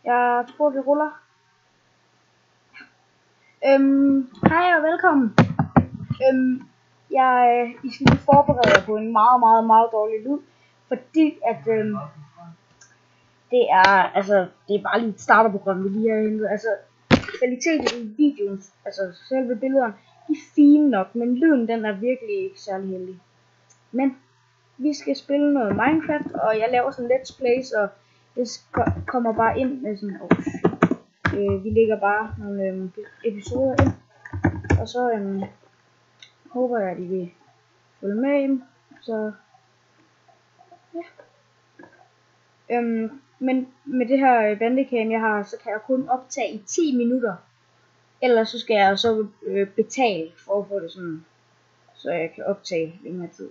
Jeg tror, vi ruller. Hej og velkommen. I skal lige forberede jer på en meget dårlig lyd, fordi at det er bare lige et starterprogram, vi lige har hentet. Altså, kvaliteten i videoen, altså selve billederne, de er fine nok, men lyden den er virkelig ikke særlig heldig. Men vi skal spille noget Minecraft, og jeg laver sådan let's play, så det kommer bare ind med sådan, vi lægger bare nogle episoder ind, og så håber jeg, at I vil følge med ind, så ja. Men med det her bandicam jeg har, så kan jeg kun optage i 10 minutter, ellers så skal jeg så betale for at få det sådan, så jeg kan optage længere tid.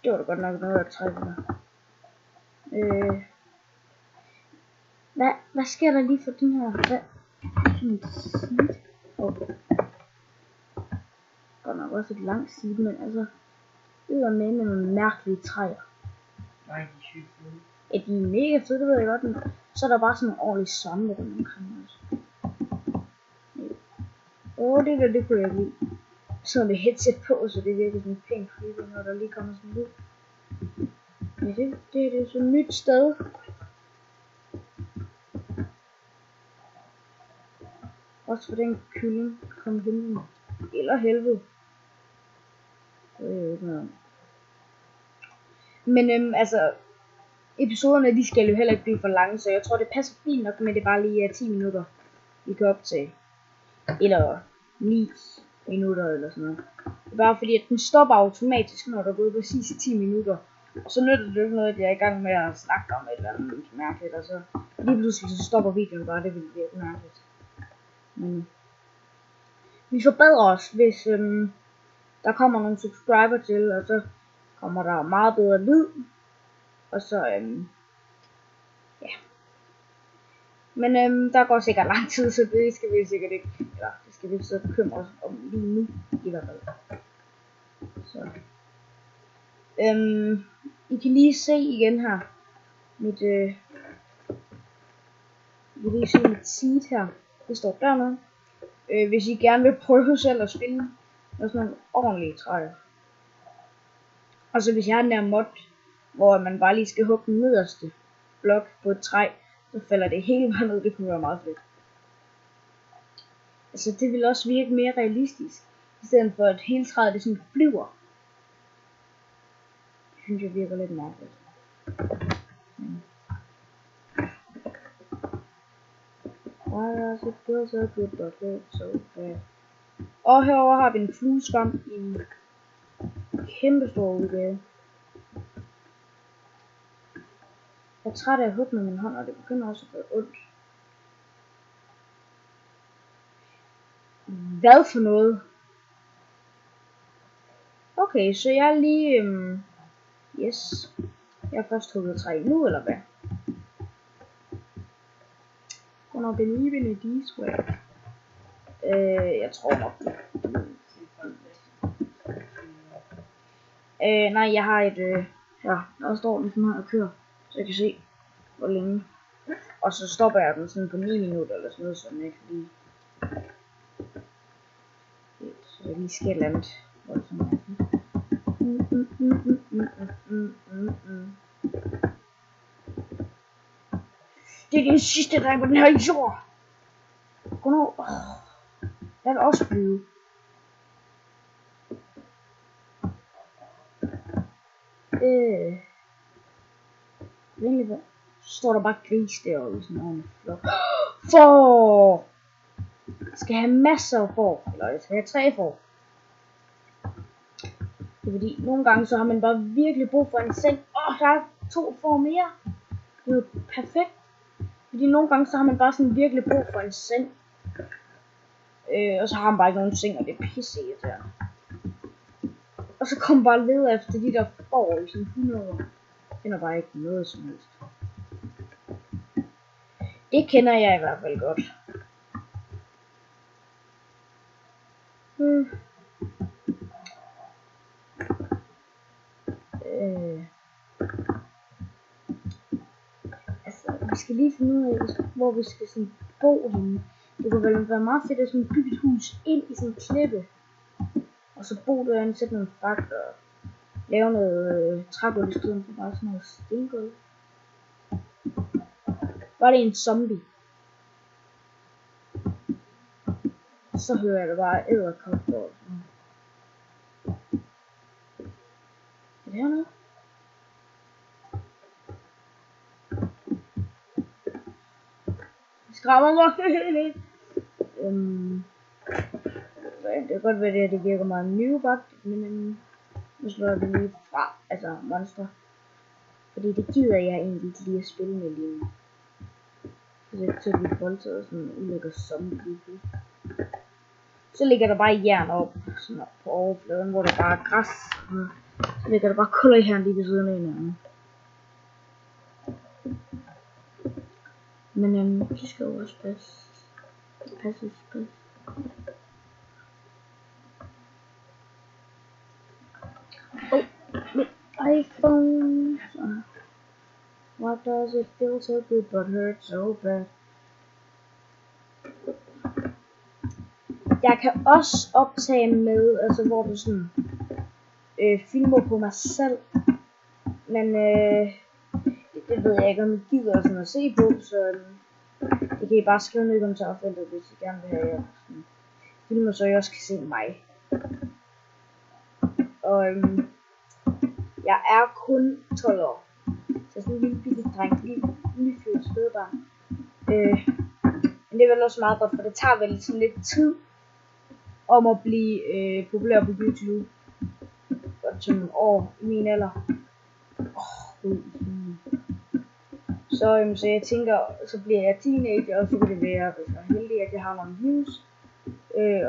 Det var da godt nok noget at trække mig. Hvad sker der lige for den her? Godt nok også et langt seed, men altså, det er med nogle mærkelige træer. Nej, de er sygt fede. Ja, de er mega fede, det ved jeg godt, men så er der bare sådan en ordentlig svampe rundt omkring også. Det kunne jeg lide. Så med headset på, så det virker sådan pænt creepy, når der lige kommer sådan lyd. Ja, det er sådan et nyt sted. Også for den kylling kom himlen. Eller helvede. Det er jo ikke noget. Men altså, episoderne de skal jo heller ikke blive for lange, så jeg tror det passer fint nok, men det er bare lige 10 minutter, vi kan optage. Eller 9 minutter eller sådan noget. Det er bare fordi, at den stopper automatisk, når der er gået præcis 10 minutter. Og så nytter det ikke noget, at jeg er i gang med at snakke om et eller andet mærkeligt, og så lige pludselig så stopper videoen bare, det vil virke mærkeligt. Men vi forbedrer os, hvis der kommer nogle subscriber til, og så kommer der meget bedre lyd. Og så, ja. Men der går sikkert lang tid, så det skal vi sikkert ikke, eller det skal vi så bekymre os om lige nu, i hvert fald. Så. I kan lige se igen her, I kan lige se mit seed her, det står dernede. Hvis I gerne vil prøve selv at spille med sådan nogle ordentlige træer. Og så hvis jeg har den der mod, hvor man bare lige skal hugge den nederste blok på et træ, så falder det hele bare ned, det kunne være meget fedt. Altså det vil også virke mere realistisk, i stedet for at hele træet det sådan flyver. Det synes jeg virker lidt mærkeligt. Og herover har vi en fluesvamp i en kæmpe stor udgave. Jeg er træt af at hugge med min hånd, og det begynder også at gøre ondt. Hvad for noget? Okay, så jeg er lige... yes. Jeg har først hugget træ nu, eller hvad? Gonna believe in it this way. Jeg tror nok. Nej, jeg har et... ja, der står den sådan her og kører. Så jeg kan se, hvor længe. Og så stopper jeg den sådan på 9 minutter eller sådan noget, så jeg kan lige... Så jeg lige skal lande. Det er din sidste dag på den her jord. Gå nu. Jeg vil også flyve. Så står der bare gris deroppe i sådan en ordentlig flok. For jeg skal have masser af får. Eller jeg skal have 3 får. Det er fordi nogle gange så har man bare virkelig brug for en seng. Der er 2 får mere. Det er jo perfekt. Fordi nogle gange så har man bare sådan virkelig brug for en seng. Og så har man bare ikke nogen seng, og det er pisse irriterende. Og så kommer bare leder efter de der får i sådan 100 år. Jeg finder bare ikke noget som helst. Det kender jeg i hvert fald godt. Altså, skal lige finde ud af, hvor vi skal sådan bo henne. Det kunne vel være meget fedt at sådan bygge et hus ind i sådan en klippe. Og så bo derinde, sætte noget fakt og lave noget trægulv i stedet for bare sådan noget stengulv. Var det en zombie? Så hører jeg det bare edderkopper og sådan. Er det hernede? Det skræmmer mig. Det kan godt være det virker meget nybagt, men nu slår jeg det lige fra, altså monster. Fordi det gider jeg egentlig ikke lige at spille med lige nu. Så det er til at blive voldtaget og sådan ulækker zombie. Så ligger der bare jern op, sådan op på overfladen, hvor der bare er græs. Så ligger der bare kuller i jern lige ved siden af hinanden. Men det skal jo også passe. Det passer pas. Oh, mit iPhone. Why does it feel so good but hurt so bad? Jeg kan også optage med, altså hvor du sådan filmer på mig selv, men det ved jeg ikke om I gider sådan at se på, så det kan I bare skrive ned i kommentarfeltet, hvis I gerne vil have jeg sådan filmer, så I også kan se mig. Og jeg er kun 12 år, så sådan en lille bitte dreng, lille nyfødt spædbarn. Men det er vel også meget godt, for det tager vel sådan lidt tid om at blive populær på YouTube. Godt som en år i min alder. Så jeg tænker, så bliver jeg teenager, og så vil det være, hvis jeg er heldig, at jeg har nogle views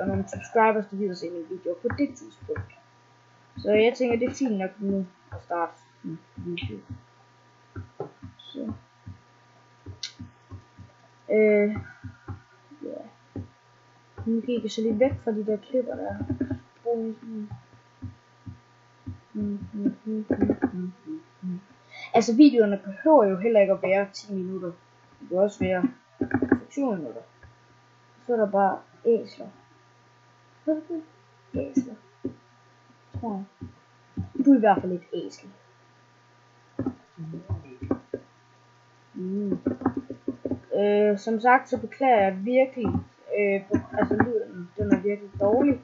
og nogle subscribers, der gider se mine videoer på det tidspunkt. Så jeg tænker, det er fint nok nu at starte YouTube. Så. Ja. Nu gik jeg så lidt væk fra de der klipper der. Altså videoerne behøver jo heller ikke at være 10 minutter. Det kan også være 20 minutter. Så er der bare æsler. Æsler. Tror jeg. Du er i hvert fald et æsel. Som sagt, så beklager jeg virkelig. Altså lyden, den er virkelig dårlig.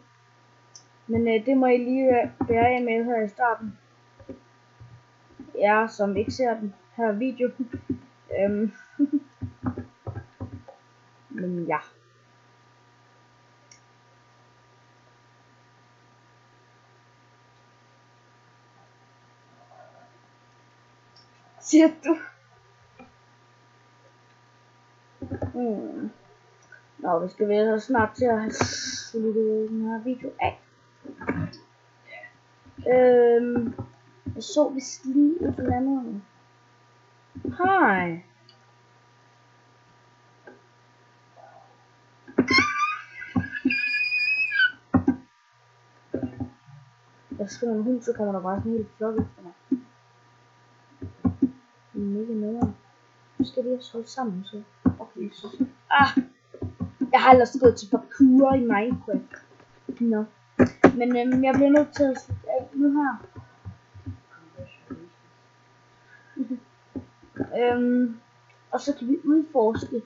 Men det må I lige bære jer med her i starten. Jeg som ikke ser den her video. Men ja. Siger du? Nå, det skal være snart til at have sluttet den her video af. Jeg så vist lige et eller andet. Hej. Jeg skriver en hund, så kommer der bare sådan en helt flok efter mig. Mega nederen. Nu skal vi også holde sammen så. Okay, så. Jeg har ellers gået til parkour i Minecraft. Nå. Men jeg bliver nødt til at slutte af nu her. Og så kan vi udforske.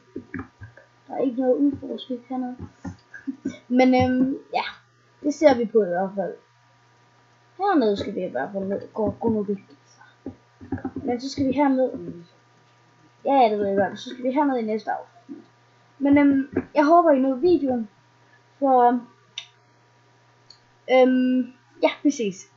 Der er ikke noget at udforske hernede. Men ja, det ser vi på i hvert fald. Hernede skal vi i hvert fald ned. Gå nu vigtigt. Men så skal vi herned. Ja, det ved jeg godt. Så skal vi herned i næste afsnit. Men jeg håber I nåede videoen. Så ja, vi ses.